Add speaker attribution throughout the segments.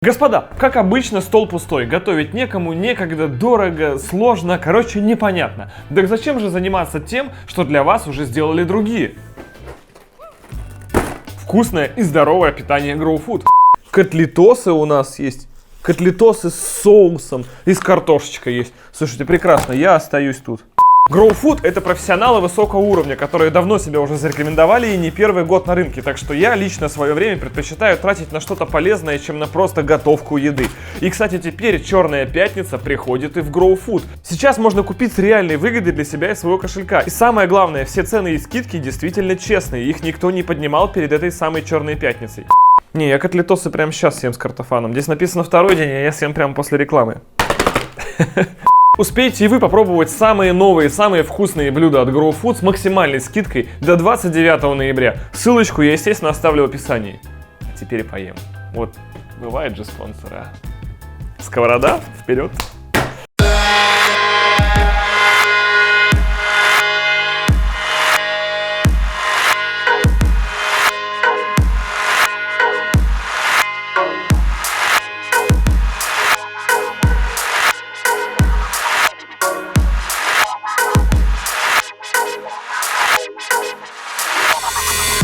Speaker 1: Господа, как обычно, стол пустой, готовить некому, некогда, дорого, сложно, короче, непонятно. Так зачем же заниматься тем, что для вас уже сделали другие? Вкусное и здоровое питание Grow Food. Котлетосы у нас есть, котлетосы с соусом и с картошечкой есть. Слушайте, прекрасно, я остаюсь тут. Grow Food — это профессионалы высокого уровня, которые давно себя уже зарекомендовали и не первый год на рынке, так что я лично свое время предпочитаю тратить на что-то полезное, чем на просто готовку еды. И, кстати, теперь Черная пятница приходит и в Grow Food. Сейчас можно купить с реальной выгодой для себя и своего кошелька. И самое главное, все цены и скидки действительно честные, их никто не поднимал перед этой самой Черной пятницей. Не, я котлетосы прямо сейчас съем с картофаном. Здесь написано второй день, а я съем прямо после рекламы. Успейте и вы попробовать самые новые, самые вкусные блюда от Grow Food с максимальной скидкой до 29 ноября. Ссылочку я, естественно, оставлю в описании. А теперь поем. Вот, бывает же спонсоры, а? Сковорода, вперед!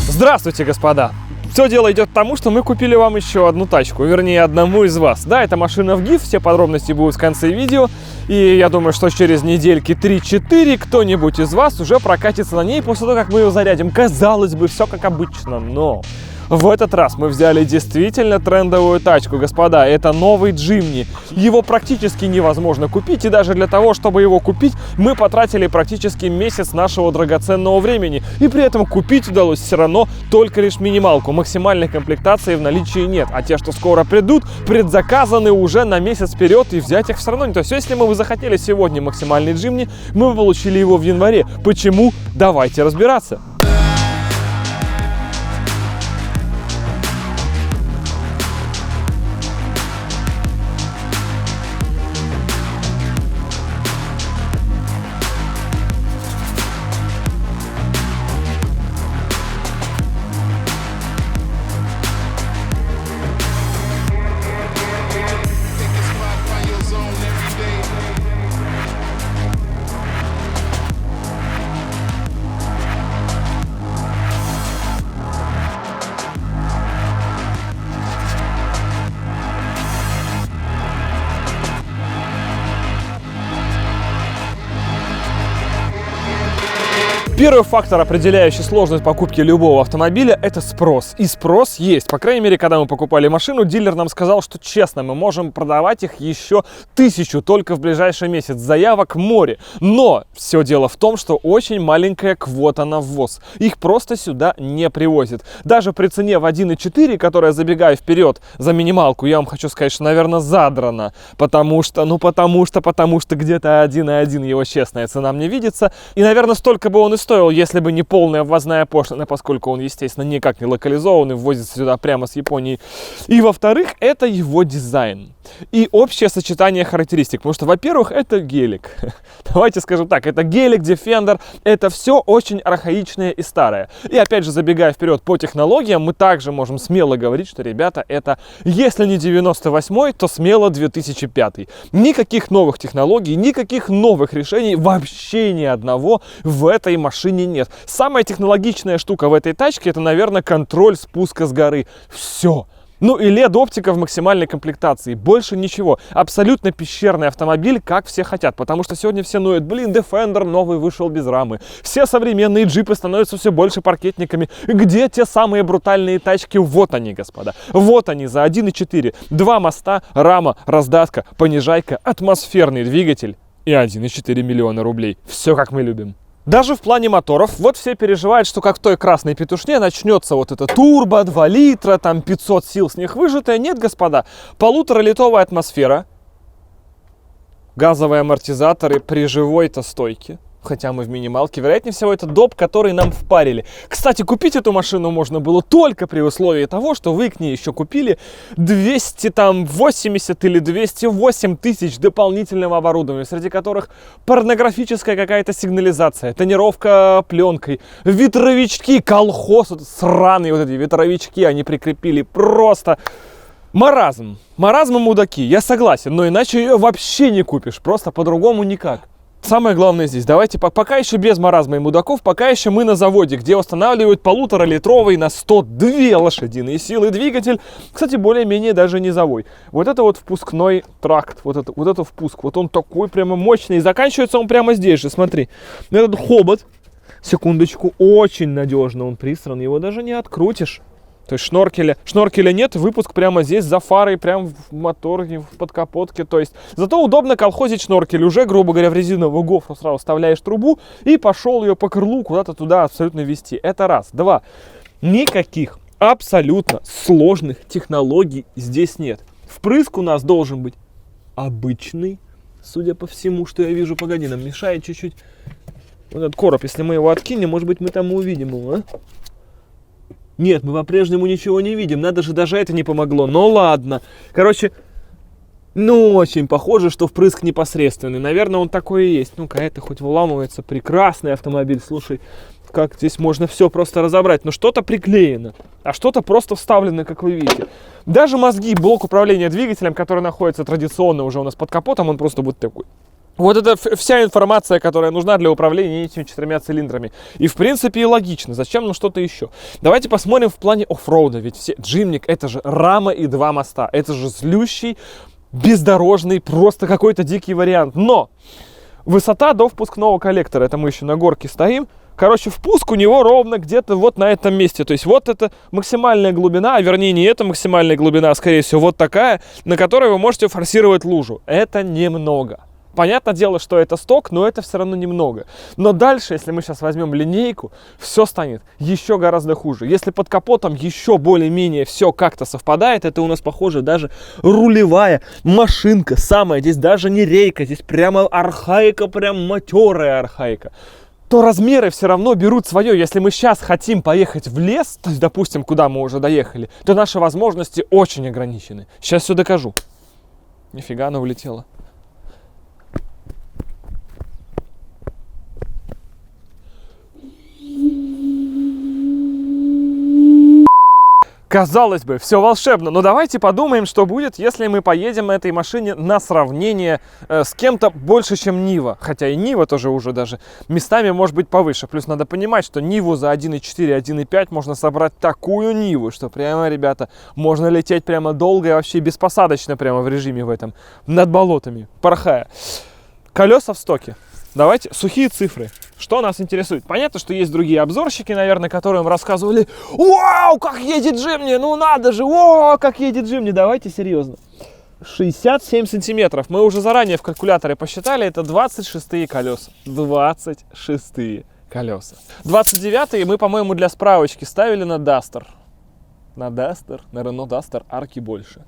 Speaker 1: Здравствуйте, господа! Все дело идет к тому, что мы купили вам еще одну тачку, вернее, одному из вас. Да, это машина в GIF, все подробности будут в конце видео. И я думаю, что через недельки 3-4 кто-нибудь из вас уже прокатится на ней после того, как мы ее зарядим. Казалось бы, все как обычно, но... В этот раз мы взяли действительно трендовую тачку, господа. Это новый Jimny. Его практически невозможно купить, и даже для того, чтобы его купить, мы потратили практически месяц нашего драгоценного времени. И при этом купить удалось все равно только лишь минималку. Максимальной комплектации в наличии нет. А те, что скоро придут, предзаказаны уже на месяц вперед, и взять их все равно не. То есть, если мы захотели сегодня максимальный Jimny, мы бы получили его в январе. Почему? Давайте разбираться. Первый фактор, определяющий сложность покупки любого автомобиля, это спрос. И спрос есть. По крайней мере, когда мы покупали машину, дилер нам сказал, что честно, мы можем продавать их еще 1000 только в ближайший месяц. Заявок море. Но все дело в том, что очень маленькая квота на ввоз. Их просто сюда не привозят. Даже при цене в 1,4, которая, забегая вперед, за минималку, я вам хочу сказать, что, наверное, задрана. Потому что где-то 1,1 его честная цена мне видится. И, наверное, столько бы он и стоил, если бы не полная ввозная пошлина, поскольку он, естественно, никак не локализованный, ввозится сюда прямо с Японии. И, во-вторых, это его дизайн и общее сочетание характеристик. Потому что, во-первых, это гелик. Давайте скажем так, это гелик, Defender, это все очень архаичное и старое. И, опять же, забегая вперед по технологиям, мы также можем смело говорить, что, ребята, это, если не 98-й, то смело 2005-й. Никаких новых технологий, никаких новых решений, вообще ни одного в этой машине нет. Самая технологичная штука в этой тачке — это, наверное, контроль спуска с горы. Все. Ну и LED-оптика в максимальной комплектации. Больше ничего. Абсолютно пещерный автомобиль, как все хотят. Потому что сегодня все ноют: блин, Defender новый вышел без рамы. Все современные джипы становятся все больше паркетниками. Где те самые брутальные тачки? Вот они, господа. Вот они, за 1,4. 2 моста, рама, раздатка, понижайка, атмосферный двигатель и 1,4 миллиона рублей. Все как мы любим. Даже в плане моторов, вот все переживают, что как в той красной петушне начнется вот это турбо, 2 литра, там 500 сил с них выжатое. Нет, господа, 1,5-литровая атмосфера, газовые амортизаторы при живой-то стойке. Хотя мы в минималке, вероятнее всего, это доп, который нам впарили. Кстати, купить эту машину можно было только при условии того, что вы к ней еще купили 280 или 208 тысяч дополнительного оборудования, среди которых порнографическая какая-то сигнализация, тонировка пленкой, ветровички, колхоз, сраные вот эти ветровички они прикрепили просто... Маразм. Маразм и мудаки, я согласен, но иначе ее вообще не купишь, просто по-другому никак. Самое главное здесь, давайте, пока еще без маразма и мудаков, пока еще мы на заводе, где устанавливают 1,5-литровый на 102 лошадиные силы двигатель, кстати, более-менее даже низовой. Вот это вот впускной тракт, вот это впуск, вот он такой прямо мощный, и заканчивается он прямо здесь же, смотри. Этот хобот, секундочку, очень надежно он присран, его даже не открутишь. То есть шноркеля нет, выпуск прямо здесь, за фарой, прямо в моторе, в подкапотке. То есть зато удобно колхозить шноркель. Уже, грубо говоря, в резиновую гофру сразу вставляешь трубу и пошел ее по крылу куда-то туда абсолютно вести. Это раз. Два. Никаких абсолютно сложных технологий здесь нет. Впрыск у нас должен быть обычный, судя по всему, что я вижу. Погоди, нам мешает чуть-чуть вот этот короб. Если мы его откинем, может быть, мы там и увидим его, а? Нет, мы по-прежнему ничего не видим. Надо же, даже это не помогло. Но ладно. Короче, ну, очень похоже, что впрыск непосредственный. Наверное, он такой и есть. Ну-ка, это хоть выламывается. Прекрасный автомобиль. Слушай, как здесь можно все просто разобрать. Но что-то приклеено, а что-то просто вставлено, как вы видите. Даже мозги, блок управления двигателем, который находится традиционно уже у нас под капотом, он просто будет такой. Вот это вся информация, которая нужна для управления этими 4 цилиндрами. И в принципе и логично. Зачем нам что-то еще? Давайте посмотрим в плане оффроуда. Ведь все Джимник — это же рама и 2 моста. Это же злющий, бездорожный, просто какой-то дикий вариант. Но высота до впускного коллектора. Это мы еще на горке стоим. Короче, впуск у него ровно где-то вот на этом месте. То есть вот это максимальная глубина, а вернее не это максимальная глубина, а скорее всего вот такая, на которой вы можете форсировать лужу. Это немного. Понятное дело, что это сток, но это все равно немного. Но дальше, если мы сейчас возьмем линейку, все станет еще гораздо хуже. Если под капотом еще более-менее все как-то совпадает, это у нас, похоже, даже рулевая машинка самая. Здесь даже не рейка, здесь прямо архаика, прям матерая архаика. То размеры все равно берут свое. Если мы сейчас хотим поехать в лес, то есть, допустим, куда мы уже доехали, то наши возможности очень ограничены. Сейчас все докажу. Нифига, она улетела. Казалось бы, все волшебно, но давайте подумаем, что будет, если мы поедем на этой машине на сравнение с кем-то больше, чем Нива. Хотя и Нива тоже уже даже местами может быть повыше. Плюс надо понимать, что Ниву за 1.4, 1.5 можно собрать такую Ниву, что прямо, ребята, можно лететь прямо долго и вообще беспосадочно прямо в режиме в этом, над болотами, порхая. Колеса в стоке. Давайте сухие цифры. Что нас интересует? Понятно, что есть другие обзорщики, наверное, которые им рассказывали: «Вау, как едет Джимни! Ну надо же! О, как едет Джимни!» Давайте серьезно. 67 сантиметров. Мы уже заранее в калькуляторе посчитали. Это 26-е колеса. 26-е колеса. 29-е мы, по-моему, для справочки ставили на Duster. На Duster, на Renault Duster арки больше.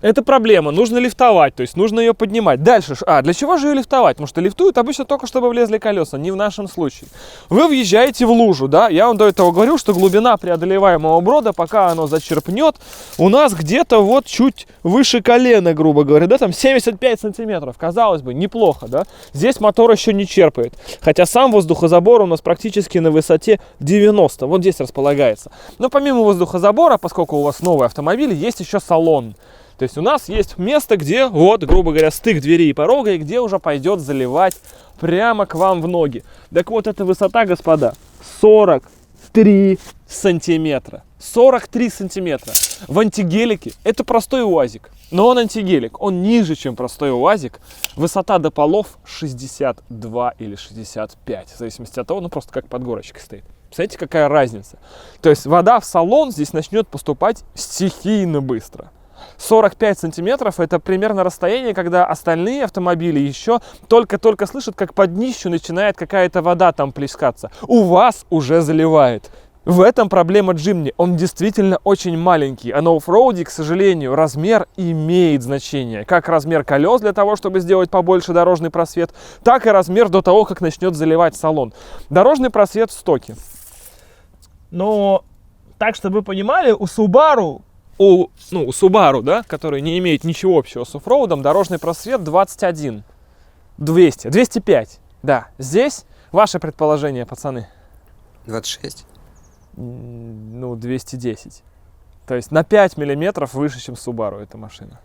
Speaker 1: Это проблема, нужно лифтовать, то есть нужно ее поднимать. Дальше, для чего же ее лифтовать? Потому что лифтуют обычно только, чтобы влезли колеса, не в нашем случае. Вы въезжаете в лужу, да, я вам до этого говорил, что глубина преодолеваемого брода, пока оно зачерпнет, у нас где-то вот чуть выше колена, грубо говоря, да, там 75 сантиметров, казалось бы, неплохо, да. Здесь мотор еще не черпает, хотя сам воздухозабор у нас практически на высоте 90, вот здесь располагается. Но помимо воздухозабора, поскольку у вас новый автомобиль, есть еще салон. То есть у нас есть место, где, вот, грубо говоря, стык двери и порога, и где уже пойдет заливать прямо к вам в ноги. Так вот, эта высота, господа, 43 сантиметра. 43 сантиметра. В антигелике это простой УАЗик, но он антигелик, он ниже, чем простой УАЗик. Высота до полов 62 или 65, в зависимости от того, ну просто как под горочкой стоит. Представляете, какая разница? То есть вода в салон здесь начнет поступать стихийно быстро. 45 сантиметров — это примерно расстояние, когда остальные автомобили еще только-только слышат, как под днищу начинает какая-то вода там плескаться. У вас уже заливает. В этом проблема Джимни. Он действительно очень маленький. А на оффроуде, к сожалению, размер имеет значение. Как размер колес для того, чтобы сделать побольше дорожный просвет, так и размер до того, как начнет заливать салон. Дорожный просвет в стоке. Но так, чтобы вы понимали, у Subaru, да, который не имеет ничего общего с оффроудом, дорожный просвет 21. 205. Да, здесь ваше предположение, пацаны.
Speaker 2: 26.
Speaker 1: 210. То есть на 5 миллиметров выше, чем Subaru эта машина.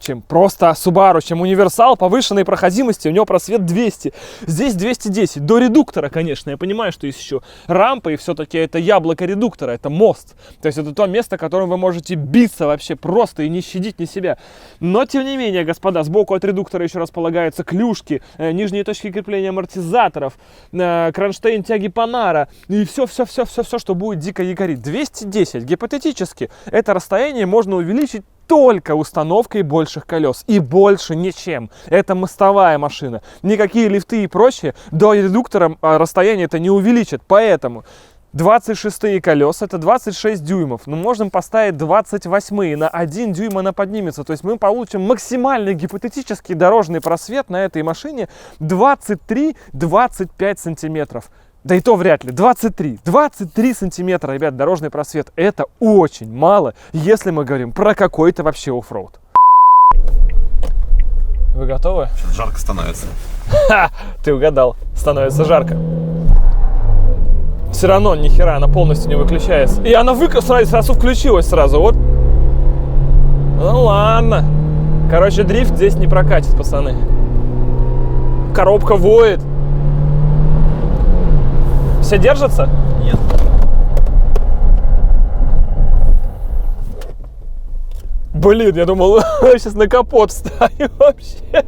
Speaker 1: Чем просто Subaru, чем универсал повышенной проходимости, у него просвет 200. Здесь 210. До редуктора, конечно. Я понимаю, что есть еще рампа, и все-таки это яблоко редуктора, это мост. То есть это то место, которым вы можете биться вообще просто и не щадить ни себя. Но, тем не менее, господа, сбоку от редуктора еще располагаются клюшки, нижние точки крепления амортизаторов, кронштейн тяги Панара и все, что будет дико якорить. 210. Гипотетически это расстояние можно увеличить только установкой больших колес и больше ничем. Это мостовая машина. Никакие лифты и прочее до редуктора расстояние это не увеличит. Поэтому 26 колеса это 26 дюймов. Но можем поставить 28, на 1 дюйм она поднимется. То есть мы получим максимальный гипотетический дорожный просвет на этой машине 23-25 сантиметров. Да и то вряд ли. 23 сантиметра, ребят, дорожный просвет. Это очень мало, если мы говорим про какой-то вообще оффроуд. Вы готовы?
Speaker 2: Сейчас жарко становится.
Speaker 1: Ха! Ты угадал. Становится жарко. Все равно ни хера она полностью не выключается. И она сразу включилась сразу. Вот. Ну ладно. Короче, дрифт здесь не прокатит, пацаны. Коробка воет. Все держится?
Speaker 2: Нет.
Speaker 1: Блин, я думал, сейчас на капот встану вообще.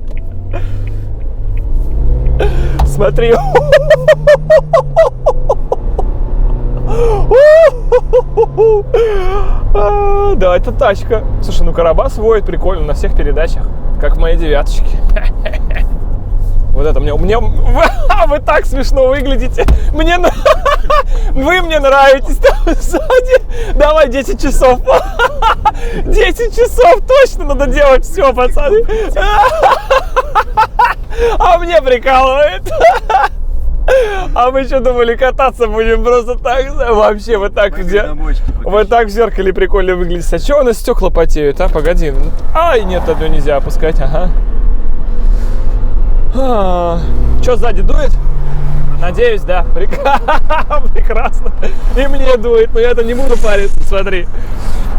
Speaker 1: Смотри. Да, это тачка. Слушай, ну Карабас воет прикольно на всех передачах, как в моей девяточке. Вот это мне вы так смешно выглядите. Вы мне нравитесь там сзади. Давай 10 часов. 10 часов точно надо делать все, пацаны. А мне прикалывает. А мы что думали, кататься будем просто так? Вообще, вы так в зеркале прикольно выглядите. А что у нас стекла потеют, а? Погоди. Ай, нет, одно нельзя опускать, ага. Что, сзади дует? Надеюсь, да. Прекрасно. И мне дует, но я-то не буду париться, смотри.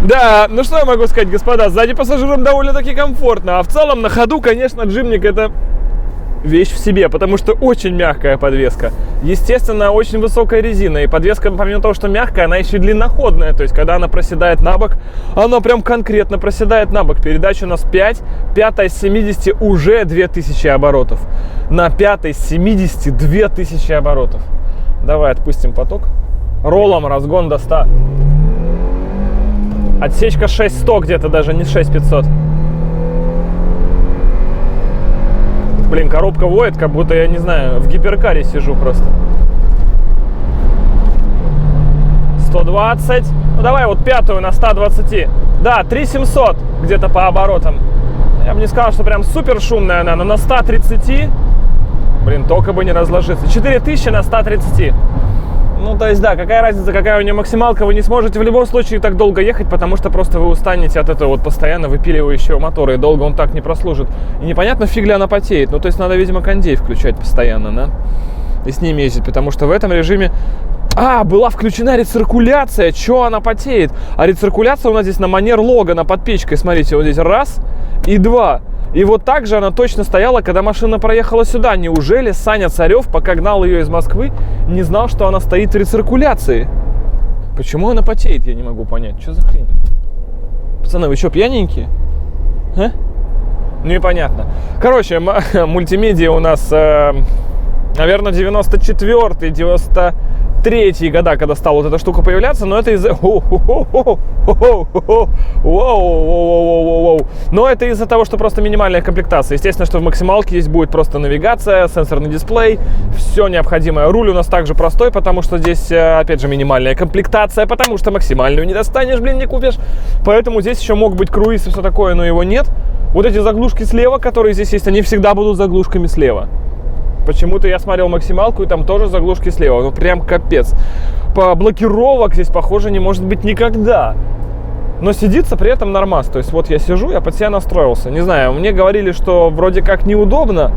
Speaker 1: Да, ну что я могу сказать, господа, сзади пассажирам довольно-таки комфортно. А в целом на ходу, конечно, джимник это вещь в себе, потому что очень мягкая подвеска. Естественно, очень высокая резина. И подвеска, помимо того, что мягкая, она еще и длинноходная. То есть, когда она проседает на бок, она прям конкретно проседает на бок. Передача у нас 5, пятая с 70 уже 2000 оборотов. На пятой с 70 2000 оборотов. Давай отпустим поток. Роллом разгон до 100. Отсечка 6100 где-то даже, не 6500. Блин, коробка воет, как будто, я не знаю, в гиперкаре сижу просто. 120. Ну, давай вот пятую на 120. Да, 3700 где-то по оборотам. Я бы не сказал, что прям супер шумная она, но на 130... Блин, только бы не разложиться. 4000 на 130. Ну, то есть, да, какая разница, какая у нее максималка, вы не сможете в любом случае так долго ехать, потому что просто вы устанете от этого вот постоянно выпиливающего мотора, и долго он так не прослужит. И непонятно, фиг ли она потеет. Ну, то есть, надо, видимо, кондей включать постоянно, да, и с ним ездить, потому что в этом режиме... была включена рециркуляция, чё она потеет? А рециркуляция у нас здесь на манер Логана под печкой, смотрите, вот здесь раз и два. И вот так же она точно стояла, когда машина проехала сюда. Неужели Саня Царев, пока гнал ее из Москвы, не знал, что она стоит в рециркуляции? Почему она потеет, я не могу понять. Что за хрень? Пацаны, вы что, пьяненькие? А? Ну, непонятно. Короче, мультимедиа у нас, наверное, 94-й, 93-й года, когда стала вот эта штука появляться, но это из-за... Но это из-за того, что просто минимальная комплектация. Естественно, что в максималке здесь будет просто навигация, сенсорный дисплей, все необходимое. Руль у нас также простой, потому что здесь, опять же, минимальная комплектация, потому что максимальную не достанешь, блин, не купишь. Поэтому здесь еще мог быть круиз и все такое, но его нет. Вот эти заглушки слева, которые здесь есть, они всегда будут заглушками слева. Почему-то я смотрел максималку, и там тоже заглушки слева. Ну, прям капец. По блокировок здесь, похоже, не может быть никогда. Но сидится при этом нормас. То есть, вот я сижу, я под себя настроился. Не знаю, мне говорили, что вроде как неудобно.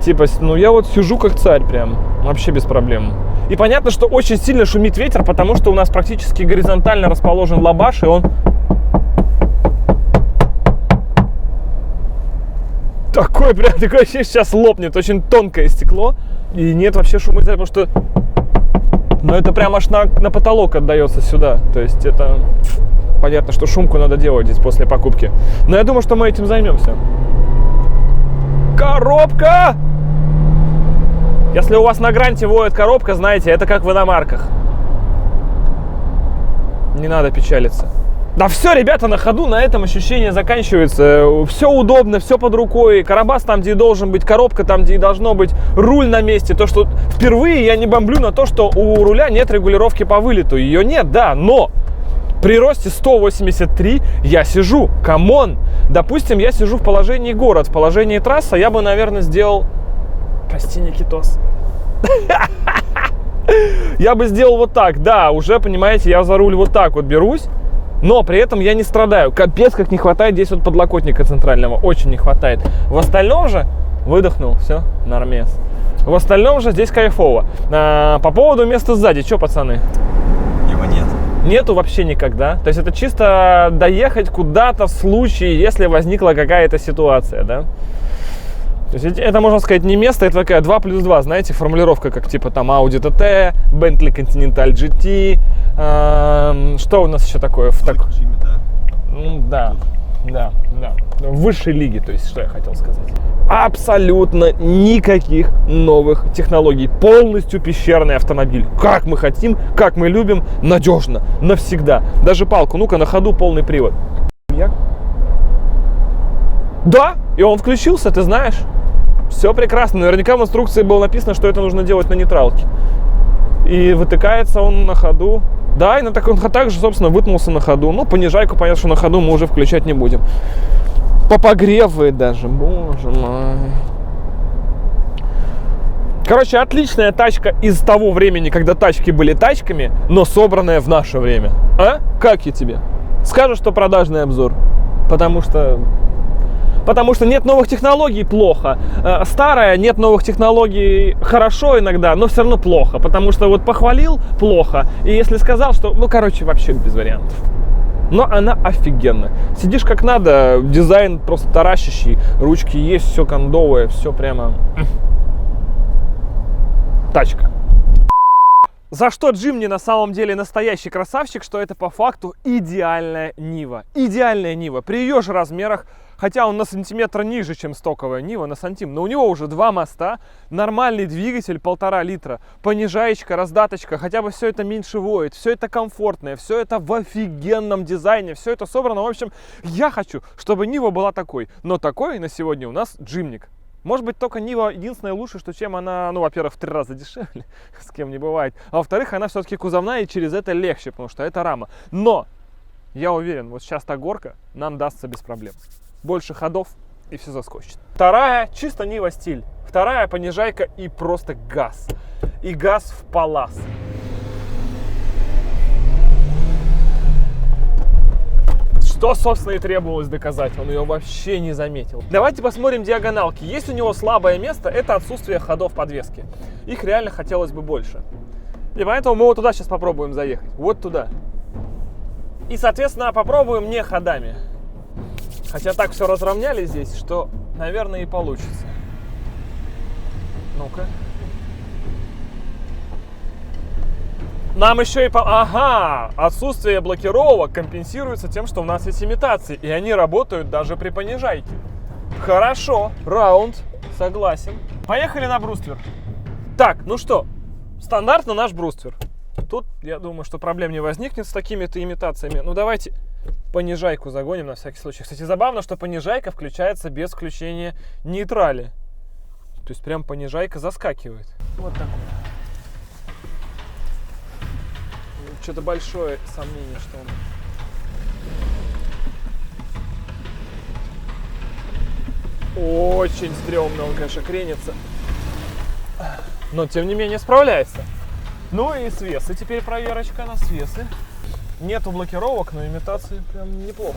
Speaker 1: Типа, ну я вот сижу как царь прям, вообще без проблем. И понятно, что очень сильно шумит ветер, потому что у нас практически горизонтально расположен лабаш, и он... Такое ощущение, сейчас лопнет, очень тонкое стекло. И нет вообще шума, потому что... Ну это прям аж на потолок отдается сюда. То есть это... Понятно, что шумку надо делать здесь после покупки. Но я думаю, что мы этим займемся. Коробка! Если у вас на гранте воет коробка, знаете, это как в иномарках. Не надо печалиться. Да все, ребята, на ходу на этом ощущение заканчивается. Все удобно, все под рукой. Карабас там, где и должен быть, коробка там, где и должно быть, руль на месте. То, что впервые я не бомблю на то, что у руля нет регулировки по вылету. Ее нет, да, но при росте 183 я сижу. Камон! Допустим, я сижу в положении город, в положении трасса, я бы, наверное, сделал... Прости, Никитос. Я бы сделал вот так, да, уже, понимаете, я за руль вот так вот берусь, но при этом я не страдаю. Капец, как не хватает здесь вот подлокотника центрального, очень не хватает. В остальном же, выдохнул, все, нормес. В остальном же здесь кайфово. По поводу места сзади, что, пацаны?
Speaker 2: Его нет.
Speaker 1: Нету вообще никогда. То есть это чисто доехать куда-то в случае, если возникла какая-то ситуация, да? То есть это, можно сказать, не место, это такая 2+2, знаете, формулировка, как типа там Audi TT, Bentley Continental GT, что у нас еще такое? Ну да, в высшей лиге, то есть, что я хотел сказать. Абсолютно никаких новых технологий, полностью пещерный автомобиль, как мы хотим, как мы любим, надежно, навсегда. Даже палку, ну-ка на ходу полный привод. Да, и он включился, ты знаешь. Все прекрасно. Наверняка в инструкции было написано, что это нужно делать на нейтралке. И вытыкается он на ходу. Да, и он также, собственно, вытянулся на ходу. Ну, понижайку, понятно, что на ходу мы уже включать не будем. Попогревывает даже, боже мой. Короче, отличная тачка из того времени, когда тачки были тачками, но собранная в наше время. А? Как я тебе? Скажешь, что продажный обзор. Потому что нет новых технологий — плохо. Старая, нет новых технологий — хорошо иногда, но все равно плохо. Потому что вот похвалил — плохо. И если сказал, что... Ну, короче, вообще без вариантов. Но она офигенная. Сидишь как надо, дизайн просто таращащий, ручки есть, все кондовое, все прямо... Тачка. За что Джимни на самом деле настоящий красавчик, что это по факту идеальная Нива. Идеальная Нива. При ее же размерах, хотя он на сантиметр ниже, чем стоковая Нива, на сантим, но у него уже 2 моста, нормальный двигатель 1,5 литра, понижаечка, раздаточка, хотя бы все это меньше воет, все это комфортное, все это в офигенном дизайне, все это собрано. В общем, я хочу, чтобы Нива была такой, но такой на сегодня у нас Джимник. Может быть, только Нива единственное лучше, что чем она, ну, во-первых, в 3 раза дешевле, с кем не бывает, а во-вторых, она все-таки кузовная и через это легче, потому что это рама. Но, я уверен, вот сейчас та горка нам дастся без проблем. Больше ходов и все заскочит. Вторая, чисто Нива стиль. Вторая понижайка и просто газ. И газ в палас. Что, собственно, и требовалось доказать. Он ее вообще не заметил. Давайте посмотрим диагоналки. Есть у него слабое место, это отсутствие ходов подвески. Их реально хотелось бы больше. И поэтому мы вот туда сейчас попробуем заехать. Вот туда. И, соответственно, попробуем не ходами. Хотя так все разровняли здесь, что, наверное, и получится. Ну-ка. Нам еще и... Ага! Отсутствие блокировок компенсируется тем, что у нас есть имитации. И они работают даже при понижайке. Хорошо. Раунд. Согласен. Поехали на бруствер. Так, ну что. Стандартно наш бруствер. Тут, я думаю, что проблем не возникнет с такими-то имитациями. Ну, давайте понижайку загоним на всякий случай. Кстати, забавно, что понижайка включается без включения нейтрали. То есть прям понижайка заскакивает. Вот такой. Что-то большое сомнение, что он... Очень стрёмно он, конечно, кренится. Но, тем не менее, справляется. Ну и свесы. Теперь проверочка на свесы. Нету блокировок, но имитации прям неплохо.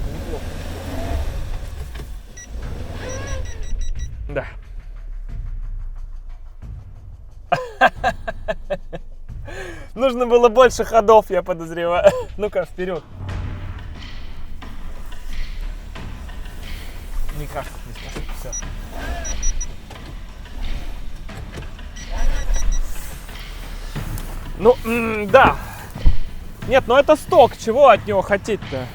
Speaker 1: Да. Нужно было больше ходов, я подозреваю. Ну-ка, вперед. Не кажется, не спасибо. Все. Ну, да. Нет, ну это сток. Чего от него хотеть-то?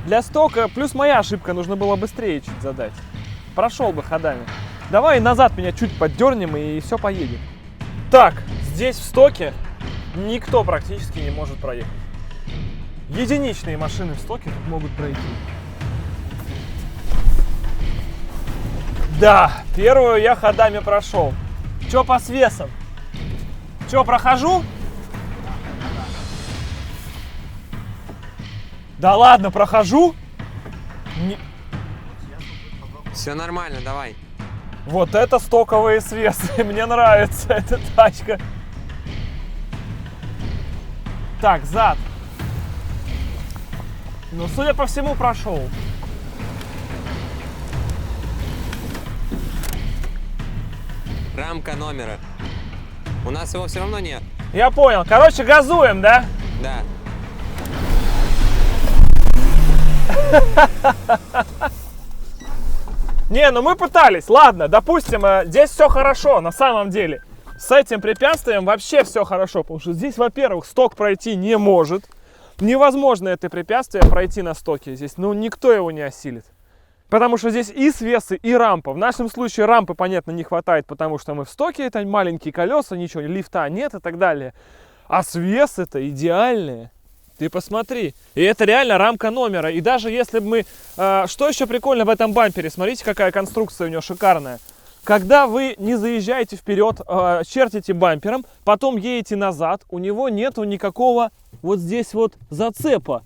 Speaker 1: Для стока, плюс моя ошибка, нужно было быстрее чуть задать. Прошел бы ходами. Давай назад меня чуть поддернем и все поедет. Так, здесь в стоке никто практически не может проехать. Единичные машины в стоке тут могут пройти. Да, первую я ходами прошел. Че по свесам? Че, прохожу? Да ладно, прохожу?
Speaker 2: Все нормально, давай.
Speaker 1: Вот это стоковые свесы. Мне нравится эта тачка. Так, зад. Ну, судя по всему, прошел.
Speaker 2: Рамка номера. У нас его все равно нет.
Speaker 1: Я понял. Короче, газуем, да?
Speaker 2: Да.
Speaker 1: Не, ну мы пытались. Ладно, допустим, здесь все хорошо на самом деле. С этим препятствием вообще все хорошо, потому что здесь, во-первых, сток пройти не может. Невозможно это препятствие пройти на стоке здесь. Ну, никто его не осилит. Потому что здесь и свесы, и рампа. В нашем случае рампы, понятно, не хватает, потому что мы в стоке, это маленькие колеса, ничего, лифта нет и так далее. А свесы-то идеальные. Ты посмотри. И это реально рамка номера. И даже если бы мы... что еще прикольно в этом бампере? Смотрите, какая конструкция у него шикарная. Когда вы не заезжаете вперед, чертите бампером, потом едете назад, у него нету никакого вот здесь вот зацепа.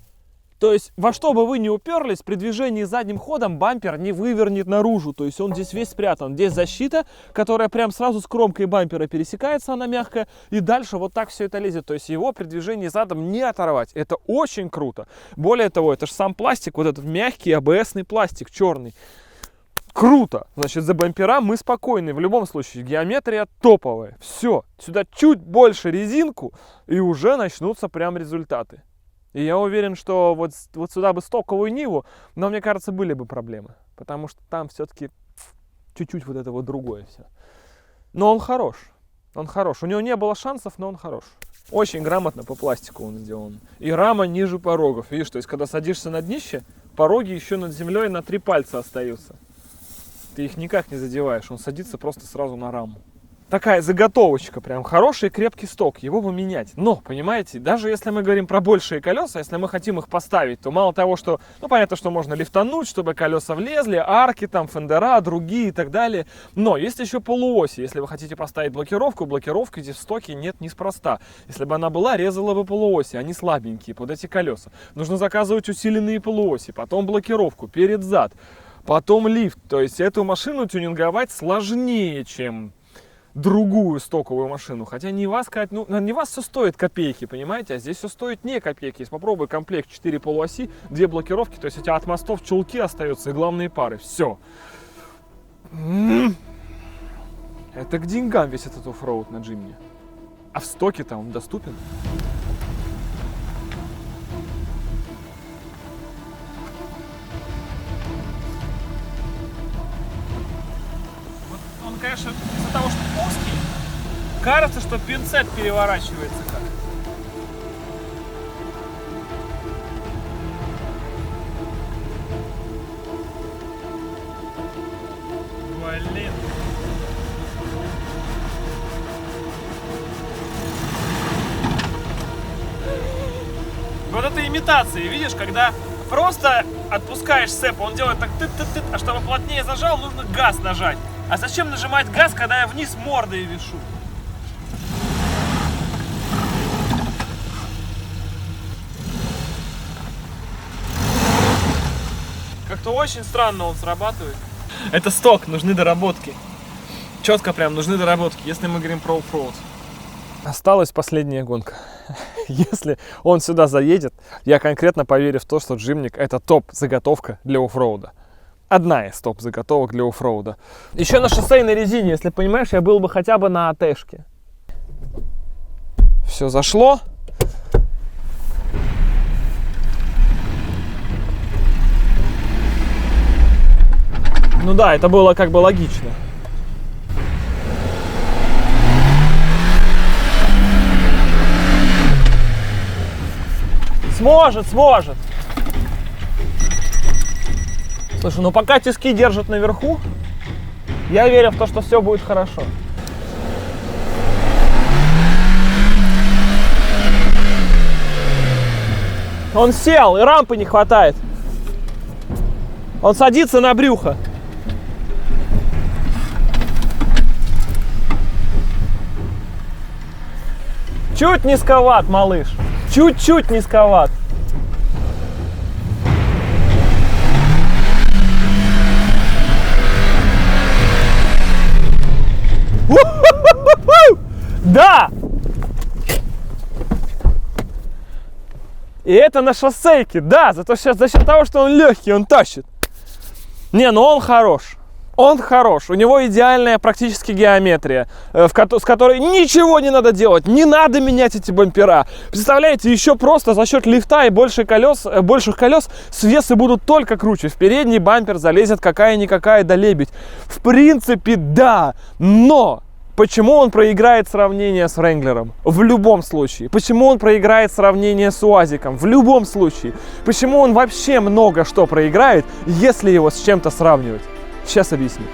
Speaker 1: То есть, во что бы вы ни уперлись, при движении задним ходом бампер не вывернет наружу. То есть, он здесь весь спрятан. Здесь защита, которая прям сразу с кромкой бампера пересекается, она мягкая. И дальше вот так все это лезет. То есть, его при движении задом не оторвать. Это очень круто. Более того, это же сам пластик, вот этот мягкий АБСный пластик, черный. Круто. Значит, за бампера мы спокойны. В любом случае, геометрия топовая. Все. Сюда чуть больше резинку, и уже начнутся прям результаты. И я уверен, что вот сюда бы стоковую Ниву, но мне кажется, были бы проблемы. Потому что там все-таки чуть-чуть вот это вот другое все. Но он хорош. Он хорош. У него не было шансов, но он хорош. Очень грамотно по пластику он сделан. И рама ниже порогов. Видишь, то есть, когда садишься на днище, пороги еще над землей на 3 пальца остаются. Ты их никак не задеваешь. Он садится просто сразу на раму. Такая заготовочка, прям хороший крепкий сток, его бы менять. Но, понимаете, даже если мы говорим про большие колеса, если мы хотим их поставить, то мало того, что, ну, понятно, что можно лифтануть, чтобы колеса влезли, арки, там, фендера, другие и так далее. Но есть еще полуоси. Если вы хотите поставить блокировку, блокировки здесь в стоке нет неспроста. Если бы она была, резала бы полуоси, они слабенькие под эти колеса. Нужно заказывать усиленные полуоси, потом блокировку, перед-зад, потом лифт. То есть эту машину тюнинговать сложнее, чем другую стоковую машину. Хотя Нива сказать, ну, на Нива все стоит копейки, понимаете? А здесь все стоит не копейки. Если попробуй комплект 4 полуоси, 2 блокировки, то есть у тебя от мостов чулки остаются и главные пары. Все. Это к деньгам весь этот оффроуд на Джимне. А в стоке-то он доступен. Он, конечно, из-за того, что узкий, кажется, что пинцет переворачивается как. Блин. Вот это имитация, видишь, когда просто отпускаешь цеп, он делает так тыт-тыт-тыт, а чтобы плотнее зажал, нужно газ нажать. А зачем нажимать газ, когда я вниз мордой вешу? Как-то очень странно он срабатывает. Это сток, нужны доработки. Четко прям нужны доработки, если мы говорим про оффроуд. Осталась последняя гонка. Если он сюда заедет, я конкретно поверю в то, что Джимник это топ-заготовка для оффроуда. Одна из топ-заготовок для оффроуда. Еще на шоссейной резине, если понимаешь, я был бы хотя бы на АТшке. Все зашло. Ну да, это было как бы логично. Сможет. Слушай, ну пока тиски держат наверху, я верю в то, что все будет хорошо. Он сел, и рампы не хватает. Он садится на брюхо. Чуть низковат, малыш. Чуть-чуть низковат. Да! И это на шоссейке, да, за счет того, что он легкий, он тащит. Не, ну он хорош. Он хорош, у него идеальная практически геометрия, с которой ничего не надо делать, не надо менять эти бампера. Представляете, еще просто за счет лифта и больших колес свесы будут только круче. В передний бампер залезет какая-никакая да лебедь. В принципе, да, но... Почему он проиграет сравнение с Wrangler'ом? В любом случае. Почему он проиграет сравнение с УАЗиком? В любом случае. Почему он вообще много что проиграет, если его с чем-то сравнивать? Сейчас объясню.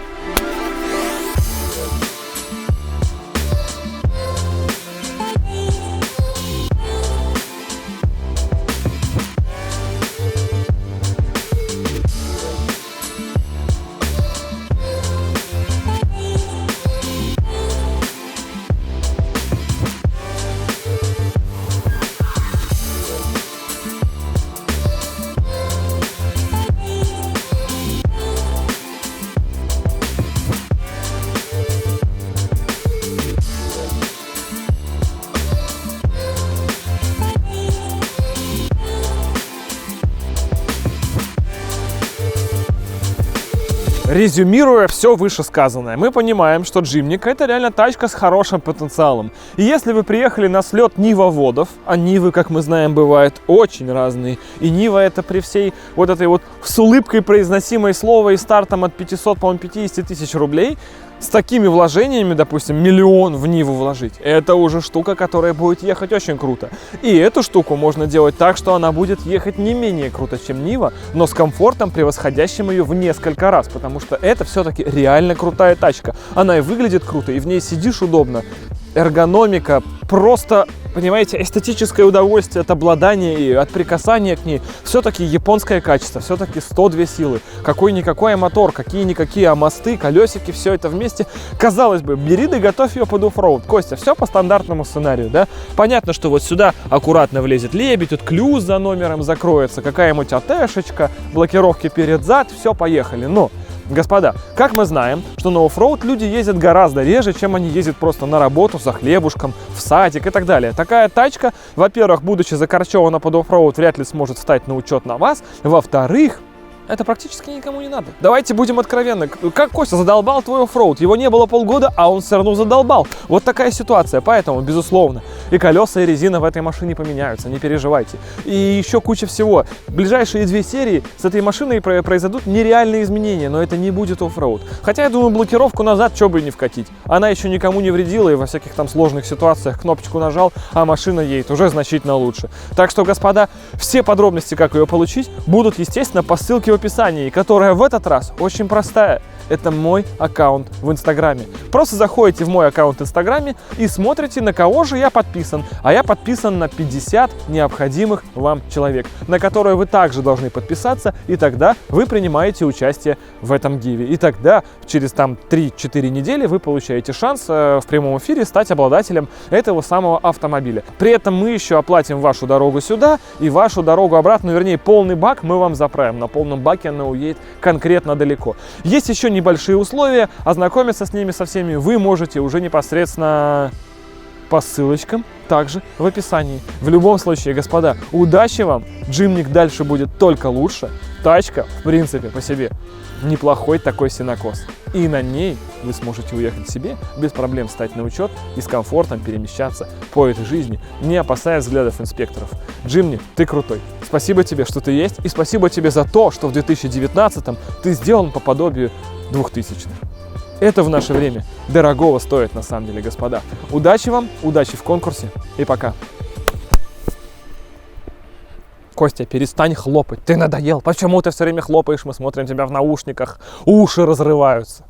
Speaker 1: Резюмируя все вышесказанное, мы понимаем, что джимник — это реально тачка с хорошим потенциалом. И если вы приехали на слет нивоводов, а нивы, как мы знаем, бывают очень разные, и нива — это при всей вот этой вот с улыбкой произносимой слово и стартом от 500, по-моему, 50 тысяч рублей, с такими вложениями, допустим, 1 миллион в ниву вложить, это уже штука, которая будет ехать очень круто. И эту штуку можно делать так, что она будет ехать не менее круто, чем нива, но с комфортом, превосходящим ее в несколько раз, потому что это все-таки реально крутая тачка. Она и выглядит круто, и в ней сидишь удобно. Эргономика, просто, понимаете, эстетическое удовольствие от обладания и от прикасания к ней. Все-таки японское качество, все-таки 102 силы. Какой-никакой мотор, какие-никакие мосты, колесики, все это вместе. Казалось бы, бери да готовь ее под оффроуд. Костя, все по стандартному сценарию, да? Понятно, что вот сюда аккуратно влезет лебедь, тут клюз за номером закроется, какая-нибудь АТшечка, блокировки перед-зад, все, поехали. Но... Господа, как мы знаем, что на оффроуд люди ездят гораздо реже, чем они ездят просто на работу, за хлебушком, в садик и так далее. Такая тачка, во-первых, будучи закорчевана под оффроуд, вряд ли сможет встать на учет на вас. Во-вторых, это практически никому не надо. Давайте будем откровенны. Как Костя задолбал твой оффроуд? Его не было полгода, а он все равно задолбал. Вот такая ситуация. Поэтому, безусловно, и колеса, и резина в этой машине поменяются, не переживайте. И еще куча всего. В ближайшие 2 серии с этой машиной произойдут нереальные изменения, но это не будет оффроуд. Хотя, я думаю, блокировку назад, что бы и не вкатить. Она еще никому не вредила, и во всяких там сложных ситуациях кнопочку нажал, а машина едет уже значительно лучше. Так что, господа, все подробности, как ее получить, будут, естественно, по ссылке в описании, которая в этот раз очень простая. Это мой аккаунт в Инстаграме. Просто заходите в мой аккаунт в Инстаграме и смотрите, на кого же я подписан. А я подписан на 50 необходимых вам человек, на которые вы также должны подписаться, и тогда вы принимаете участие в этом гиве. И тогда через там 3-4 недели вы получаете шанс в прямом эфире стать обладателем этого самого автомобиля. При этом мы еще оплатим вашу дорогу сюда и вашу дорогу обратно, вернее, полный бак мы вам заправим. На полном баке она уедет конкретно далеко. Есть еще небольшие условия, ознакомиться с ними со всеми вы можете уже непосредственно по ссылочкам, также в описании. В любом случае, господа, удачи вам, джимник дальше будет только лучше, тачка, в принципе, по себе неплохой такой сенокос. И на ней вы сможете уехать к себе, без проблем встать на учет и с комфортом перемещаться по этой жизни, не опасаясь взглядов инспекторов. Джимни, ты крутой. Спасибо тебе, что ты есть, и спасибо тебе за то, что в 2019-м ты сделан по подобию 2000-х. Это в наше время дорогого стоит на самом деле, господа. Удачи вам, удачи в конкурсе и пока. Костя, перестань хлопать, ты надоел. Почему ты все время хлопаешь? Мы смотрим тебя в наушниках, уши разрываются.